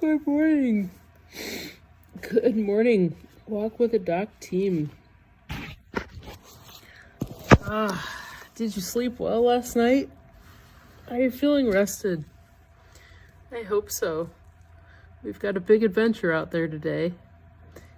Good morning. Good morning. Walk with a doc team. Did you sleep well last night? Are you feeling rested? I hope so. We've got a big adventure out there today.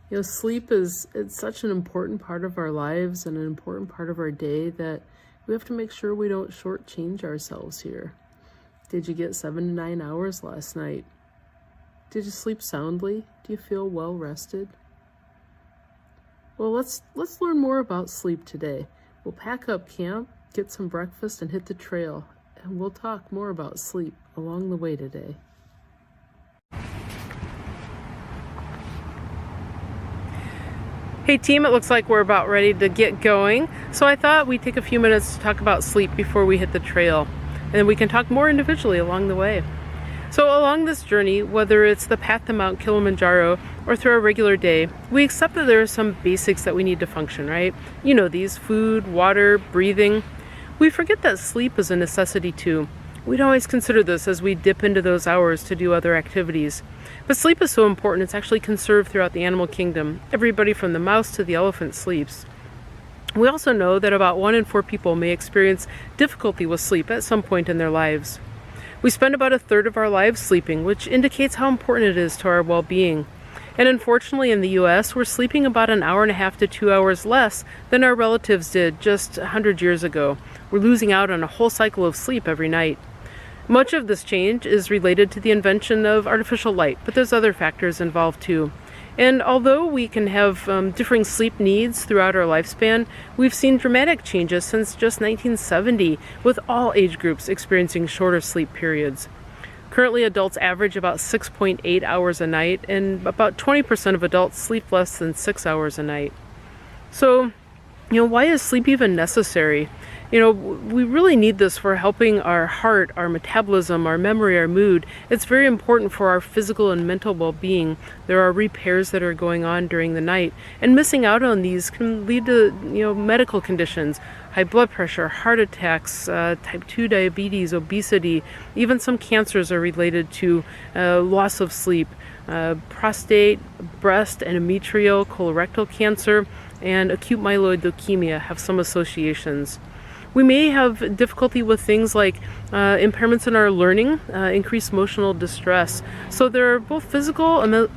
You know, sleep it's such an important part of our lives and an important part of our day that we have to make sure we don't shortchange ourselves here. Did you get 7 to 9 hours last night? Did you sleep soundly? Do you feel well rested? Well, let's learn more about sleep today. We'll pack up camp, get some breakfast, and hit the trail. And we'll talk more about sleep along the way today. Hey team, it looks like we're about ready to get going. So I thought we'd take a few minutes to talk about sleep before we hit the trail. And then we can talk more individually along the way. So along this journey, whether it's the path to Mount Kilimanjaro or through our regular day, we accept that there are some basics that we need to function, right? You know these: food, water, breathing. We forget that sleep is a necessity too. We don't always consider this as we dip into those hours to do other activities. But sleep is so important, it's actually conserved throughout the animal kingdom. Everybody from the mouse to the elephant sleeps. We also know that about 1 in 4 people may experience difficulty with sleep at some point in their lives. We spend about 1/3 of our lives sleeping, which indicates how important it is to our well-being. And unfortunately in the US, we're sleeping about 1.5 hours to 2 hours less than our relatives did just 100 years ago. We're losing out on a whole cycle of sleep every night. Much of this change is related to the invention of artificial light, but there's other factors involved too. And although we can have differing sleep needs throughout our lifespan, we've seen dramatic changes since just 1970, with all age groups experiencing shorter sleep periods. Currently, adults average about 6.8 hours a night, and about 20% of adults sleep less than 6 hours a night. So, why is sleep even necessary? We really need this for helping our heart, our metabolism, our memory, our mood. It's very important for our physical and mental well-being. There are repairs that are going on during the night, and missing out on these can lead to, medical conditions, high blood pressure, heart attacks, type 2 diabetes, obesity. Even some cancers are related to loss of sleep. Prostate, breast, endometrial, colorectal cancer, and acute myeloid leukemia have some associations. We may have difficulty with things like impairments in our learning, increased emotional distress. So there are both physical and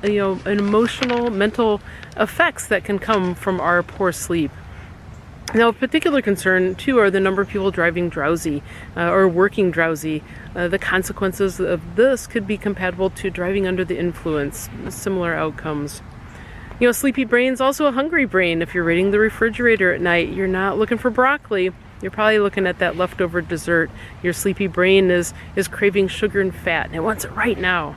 emotional, mental effects that can come from our poor sleep. Now, of particular concern, too, are the number of people driving drowsy or working drowsy. The consequences of this could be compatible to driving under the influence, similar outcomes. A sleepy brain's also a hungry brain. If you're raiding the refrigerator at night, you're not looking for broccoli. You're probably looking at that leftover dessert. Your sleepy brain is craving sugar and fat, and it wants it right now.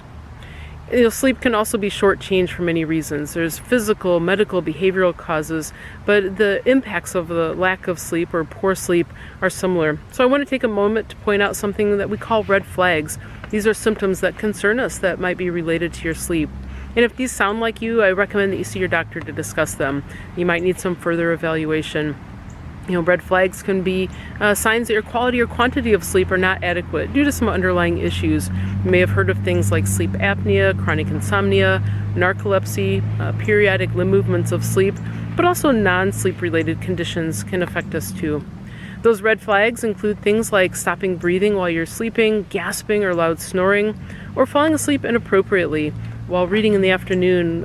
Sleep can also be shortchanged for many reasons. There's physical, medical, behavioral causes, but the impacts of the lack of sleep or poor sleep are similar. So I want to take a moment to point out something that we call red flags. These are symptoms that concern us that might be related to your sleep. And if these sound like you, I recommend that you see your doctor to discuss them. You might need some further evaluation. Red flags can be signs that your quality or quantity of sleep are not adequate due to some underlying issues. You may have heard of things like sleep apnea, chronic insomnia, narcolepsy, periodic limb movements of sleep, but also non-sleep related conditions can affect us too. Those red flags include things like stopping breathing while you're sleeping, gasping or loud snoring, or falling asleep inappropriately while reading in the afternoon,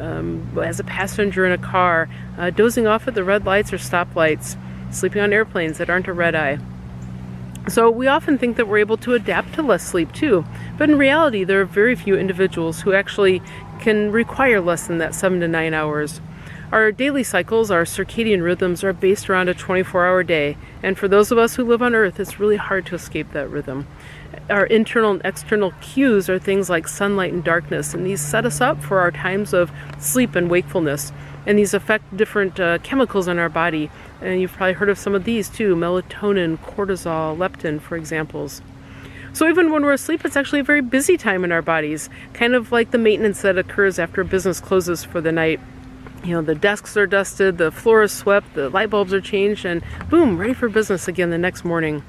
as a passenger in a car, dozing off at the red lights or stoplights, sleeping on airplanes that aren't a red eye. So we often think that we're able to adapt to less sleep too, but in reality there are very few individuals who actually can require less than that 7 to 9 hours. Our daily cycles, our circadian rhythms, are based around a 24-hour day, and for those of us who live on Earth, it's really hard to escape that rhythm. Our internal and external cues are things like sunlight and darkness, and these set us up for our times of sleep and wakefulness. And these affect different chemicals in our body. And you've probably heard of some of these too: melatonin, cortisol, leptin, for examples. So even when we're asleep, it's actually a very busy time in our bodies, kind of like the maintenance that occurs after a business closes for the night. The desks are dusted, the floor is swept, the light bulbs are changed, and boom, ready for business again the next morning.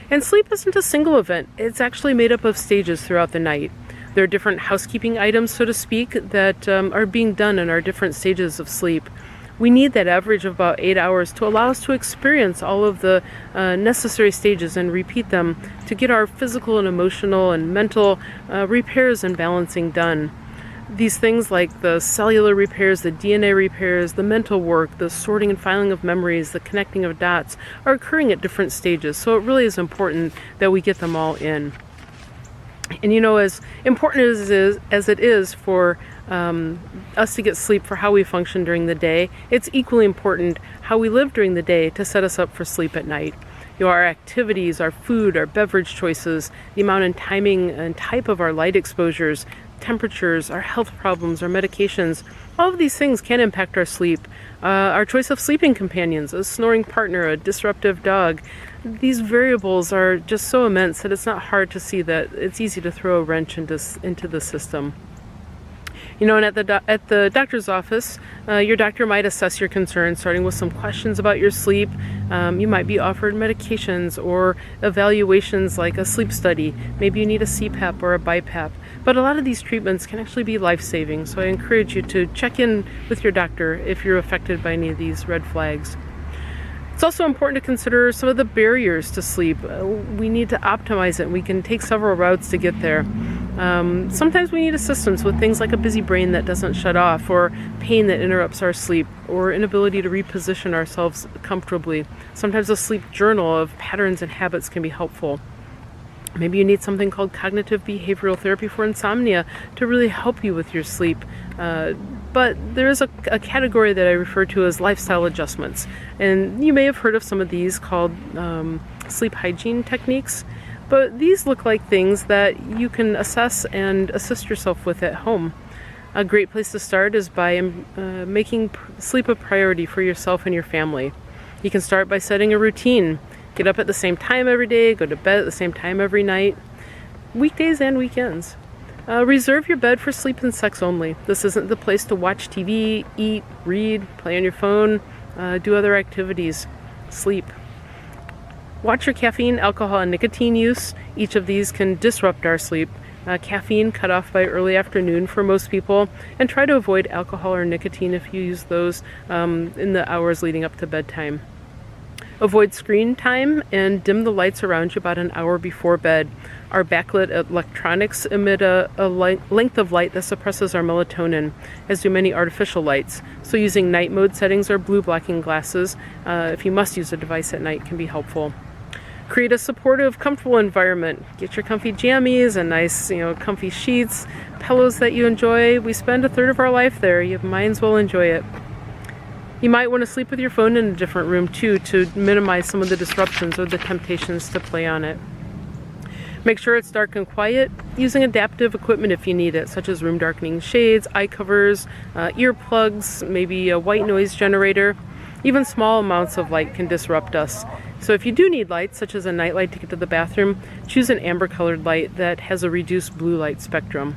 And sleep isn't a single event. It's actually made up of stages throughout the night. There are different housekeeping items, so to speak, that are being done in our different stages of sleep. We need that average of about 8 hours to allow us to experience all of the necessary stages and repeat them to get our physical and emotional and mental repairs and balancing done. These things like the cellular repairs, the DNA repairs, the mental work, the sorting and filing of memories, the connecting of dots are occurring at different stages. So it really is important that we get them all in. And as important as it is for us to get sleep for how we function during the day, it's equally important how we live during the day to set us up for sleep at night. Our activities, our food, our beverage choices, the amount and timing and type of our light exposures, temperatures, our health problems, our medications, all of these things can impact our sleep. Our choice of sleeping companions, a snoring partner, a disruptive dog. These variables are just so immense that it's not hard to see that it's easy to throw a wrench into the system. And at the doctor's office, your doctor might assess your concerns, starting with some questions about your sleep. You might be offered medications or evaluations like a sleep study. Maybe you need a CPAP or a BiPAP. But a lot of these treatments can actually be life-saving, so I encourage you to check in with your doctor if you're affected by any of these red flags. It's also important to consider some of the barriers to sleep. We need to optimize it. We can take several routes to get there. Sometimes we need assistance with things like a busy brain that doesn't shut off, or pain that interrupts our sleep, or inability to reposition ourselves comfortably. Sometimes a sleep journal of patterns and habits can be helpful. Maybe you need something called cognitive behavioral therapy for insomnia to really help you with your sleep. But there is a category that I refer to as lifestyle adjustments. And you may have heard of some of these called sleep hygiene techniques. But these look like things that you can assess and assist yourself with at home. A great place to start is by making sleep a priority for yourself and your family. You can start by setting a routine. Get up at the same time every day, go to bed at the same time every night, weekdays and weekends. Reserve your bed for sleep and sex only. This isn't the place to watch TV, eat, read, play on your phone, do other activities. Sleep. Watch your caffeine, alcohol, and nicotine use. Each of these can disrupt our sleep. Caffeine cut off by early afternoon for most people, and try to avoid alcohol or nicotine if you use those in the hours leading up to bedtime. Avoid screen time and dim the lights around you about an hour before bed. Our backlit electronics emit a length of light that suppresses our melatonin, as do many artificial lights. So using night mode settings or blue blocking glasses, if you must use a device at night, can be helpful. Create a supportive, comfortable environment. Get your comfy jammies and nice, comfy sheets, pillows that you enjoy. We spend a third of our life there. You might as well enjoy it. You might want to sleep with your phone in a different room too, to minimize some of the disruptions or the temptations to play on it. Make sure it's dark and quiet, using adaptive equipment if you need it, such as room darkening shades, eye covers, earplugs, maybe a white noise generator. Even small amounts of light can disrupt us. So if you do need lights, such as a nightlight to get to the bathroom, choose an amber colored light that has a reduced blue light spectrum.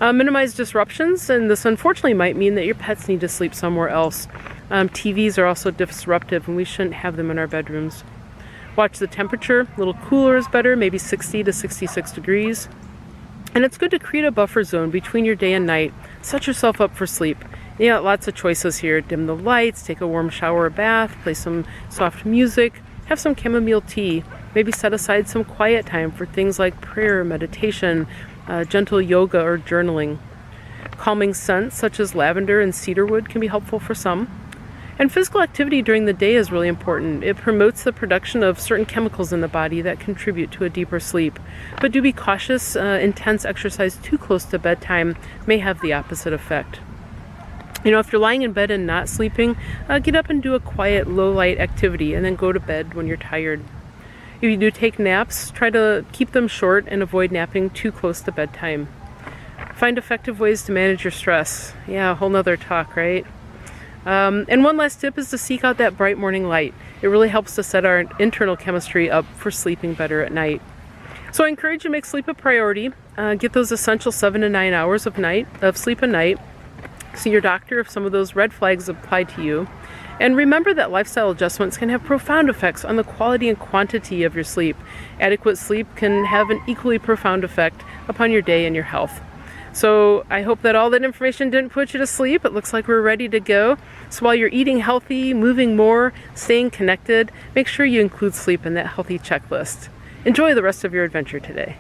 Minimize disruptions, and this unfortunately might mean that your pets need to sleep somewhere else. TVs are also disruptive, and we shouldn't have them in our bedrooms. Watch the temperature. A little cooler is better, maybe 60 to 66 degrees. And it's good to create a buffer zone between your day and night. Set yourself up for sleep. You got lots of choices here. Dim the lights, take a warm shower or bath, play some soft music, have some chamomile tea. Maybe set aside some quiet time for things like prayer, meditation, gentle yoga, or journaling. Calming scents such as lavender and cedarwood can be helpful for some. And physical activity during the day is really important. It promotes the production of certain chemicals in the body that contribute to a deeper sleep. But do be cautious. Intense exercise too close to bedtime may have the opposite effect. If you're lying in bed and not sleeping, get up and do a quiet, low-light activity, and then go to bed when you're tired. If you do take naps, try to keep them short and avoid napping too close to bedtime. Find effective ways to manage your stress. Yeah, a whole nother talk, right? And one last tip is to seek out that bright morning light. It really helps to set our internal chemistry up for sleeping better at night. So I encourage you to make sleep a priority. Get those essential 7 to 9 hours of sleep a night. See your doctor if some of those red flags apply to you. And remember that lifestyle adjustments can have profound effects on the quality and quantity of your sleep. Adequate sleep can have an equally profound effect upon your day and your health. So I hope that all that information didn't put you to sleep. It looks like we're ready to go. So while you're eating healthy, moving more, staying connected, make sure you include sleep in that healthy checklist. Enjoy the rest of your adventure today.